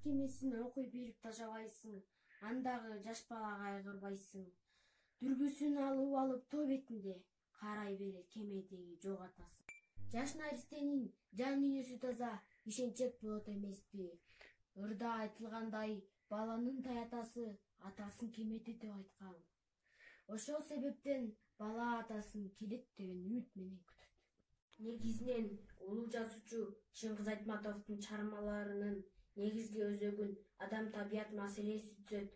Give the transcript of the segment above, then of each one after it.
кемесин окуй берип ташабайсың, андагы жаш балага кайгырбайсың. Дүрбүсүн алып тоо бетинде карай берет кемедеги жок атасы. Жаш наристенин жан дүйнөсү таза, ишенчек болот эмеспи? Ырда айтылгандай, баланын таятасы атасын кемеде деп айткан. Ошол себептен бала атасын келет деген үмүт менен күтөт. Негизинен улуу жазуучу Чыңгыз Айтматовдун чыгармаларынын негизги өзөгүн адам табият маселеси түзөт.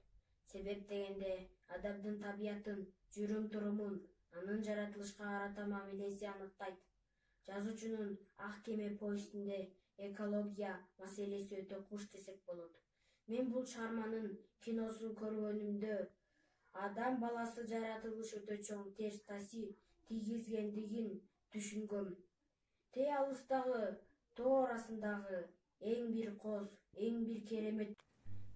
Себеп дегенде адамдын табиятын, жүрүм-турумун, анын жаратылышка карата мамилеси аныктайт. Жазуучунун Ак кеме повестинде экология маселеси өтө куш десек болот. Мен бул чыгарманын киносун көргөнүмдө адам баласы жаратылыш өтө чоң терс таасир тийгизгендигин түшүнгөм. Те алыстагы тоо арасындагы эң бир коз, эң бир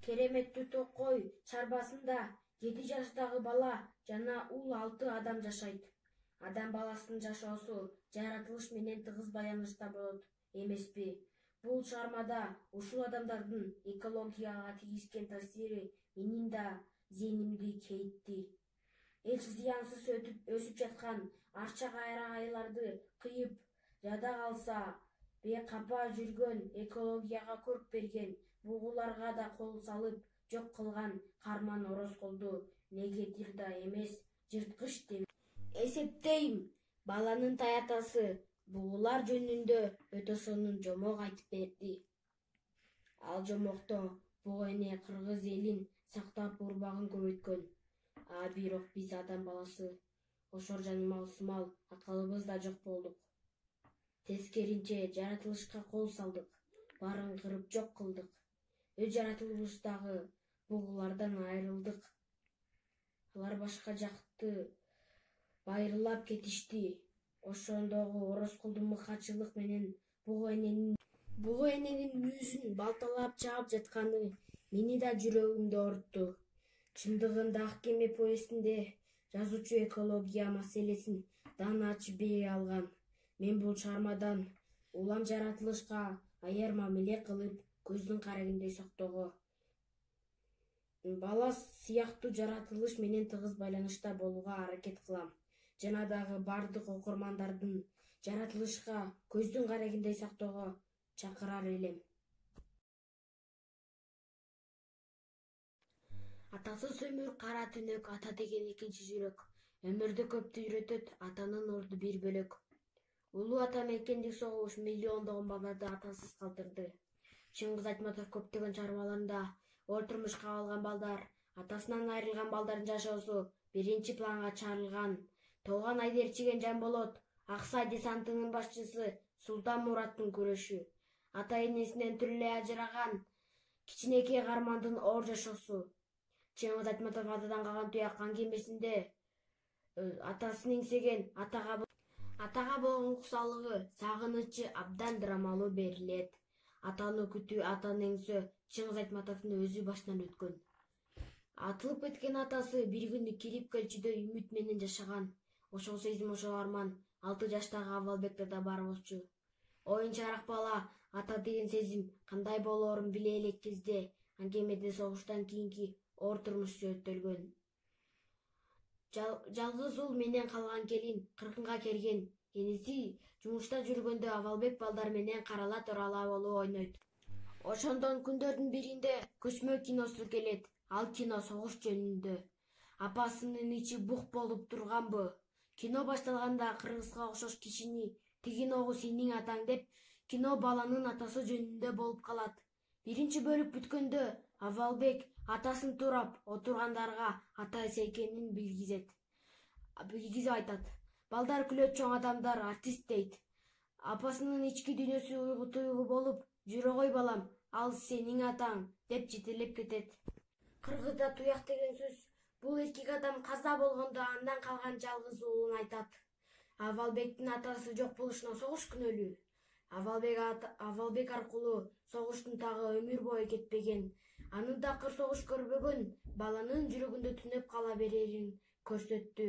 кереметтүү токой чарбасында 7 жаштагы бала жана ул 6 адам жашайт. Адам баласынын жашоосу жаратылыш менен тыгыз байланышта болот эмеспи? Бул чыгармада ушул адамдардын экологияга тийгизген таасири менин да зээнимди кейитти. Эч зыянсыз өсүп жаткан арча кайрагайларды кыйып жада калса, бекапа жүргөн, экологияга көрк берген бугуларга да кол салып жок кылган Карман Орозколду негедир да эмес, жырткыч деп эсептейм. Баланын таятасы бугулар жөнүндө өтө сонун жомок айтып берди. Ал жомокто буга эне кыргыз элин сактап урмагын көбөйткөн. Бирок биз адам баласы ошор жанымал акылыбыз да жок болдук. Тескеринче жаратылышка кол салдык, баарын кырып жок кылдык. Жаратылыштагы бугулардан айрылдык. Алар башка жакты байырлап кетишти. Ошондогу Орозколдун мыкачылык менен бугу эненин мүйүзүн балталап чаап жатканы мени да жүрөгүмдү оорутtu. Чындыгында Ак кеме повестинде жазуучу экология маселесин дан ачып бере алган. Мен бул чыгармадан улам жаратылышка аяр мамиле кылып, көздүн карагындай сактоого, бала сыяктуу жаратылыш менен тыгыз байланышта болууга аракет кылам. Жана дагы бардык окурмандардын жаратылышка көздүн карагындай сактоого чакырар элем. Атасыз өмүр кара түнөк, ата деген экинчи жүрөк. Өмүрдө көптү үйрөтөт, атанын орду бир бөлөк. Улуу ата мекендик согуш миллиондогон балдарды атасыз калтырды. Чыңгыз Айтматов көптөгөн чыгармаларында ор турмушка калган балдар, атасынан айрылган балдардын жашоосу биринчи планга чыгарылган. Толгон Айдерчиген Жанболот, Аксай десантынын башчысы Султан Мураттын күрөшү, ата энесинен түрлөй ажыраган кичинекей Кармандын оор жашоосу. Чыңгыз Айтматов атадан калган туяк кемесинде атасын эңсеген атага болгон уксаалыгы, сагынычы абдан драмалуу берилет. Атаны күтүү, атаны эңсөө Чыңгыз Айтматовдун өзү башынан өткөн. Атылып кеткен атасы бир күнү кирип көлчүдө үмүт менен жашаган. Ошол сезим, ошол арман 6 жаштагы Абалбекте да бар болчу. Оюн чарак бала ата деген сезим кандай болоорун биле элек кезде Аңкемеде согуштан кийинки оор турмуш өтөлгөн. Жалгыз уул менен калган келин 40-га келген. Энеси жумушта жүргөндө Абалбек балдар менен карала турала болуп ойнойт. Ошондон күндөрдүн биринде көчмө киносу келет. Ал кино согуш жөнүндө. Апасынын ичи бук болуп турганбы? Кино башталганда кыргызга окшош кишини тигин огу сенин атаң деп кино баланын атасы жөнүндө болуп калат. Биринчи бөлүк бүткөндө Абалбек атасын туурап отургандарга атасы экенин билгизип айтат. Балдар күлөт, чоң адамдар артист дейт. Апасынын ички дүйнөсү уйгу болуп, жүрө кой балам, ал сенин атаң деп жетелеп кетет. Кыргызда туяк деген сөз бул эркек адам каза болгондо андан калган жалгыз уулун айтат. Абалбектин атасы жок болушуна согуш күнөөлүү. Абалбек аркылуу согуштун тагы өмүр бою кетпеген, анын такыр согуш көрбөгөн, баланын жүрөгүндө түнөп кала берерин көрсөттү.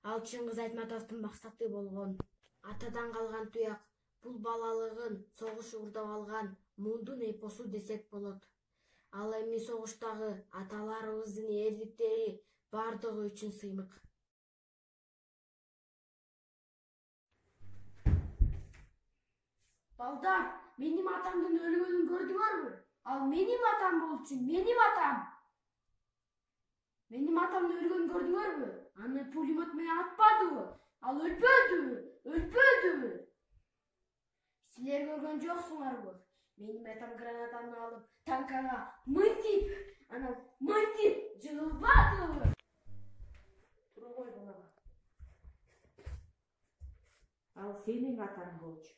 Ал Чыңгыз Айтматовдун максаты болгон. Атадан калган туяк бул балалыгын согуш уурдап алган муундун эпосу десек болот. Ал эми согуштагы аталарыбыздын эрдиктери бардыгы үчүн сыймык. Балдар, менин атамдын өлгөнүн көрдүңөрбү? Ал менин атам болчу, менин атам. Менин атамдын өлгөнүн көрдүңөрбү? Аны пулемет менен атпадыбы? Ал өлбөдүбү? Силер көргөн жоксуңарбы? Менин атам гранатаны алып, танкага мынтип жыгылбадыбы? Тура кой балага. Ал сенин атаң болчу.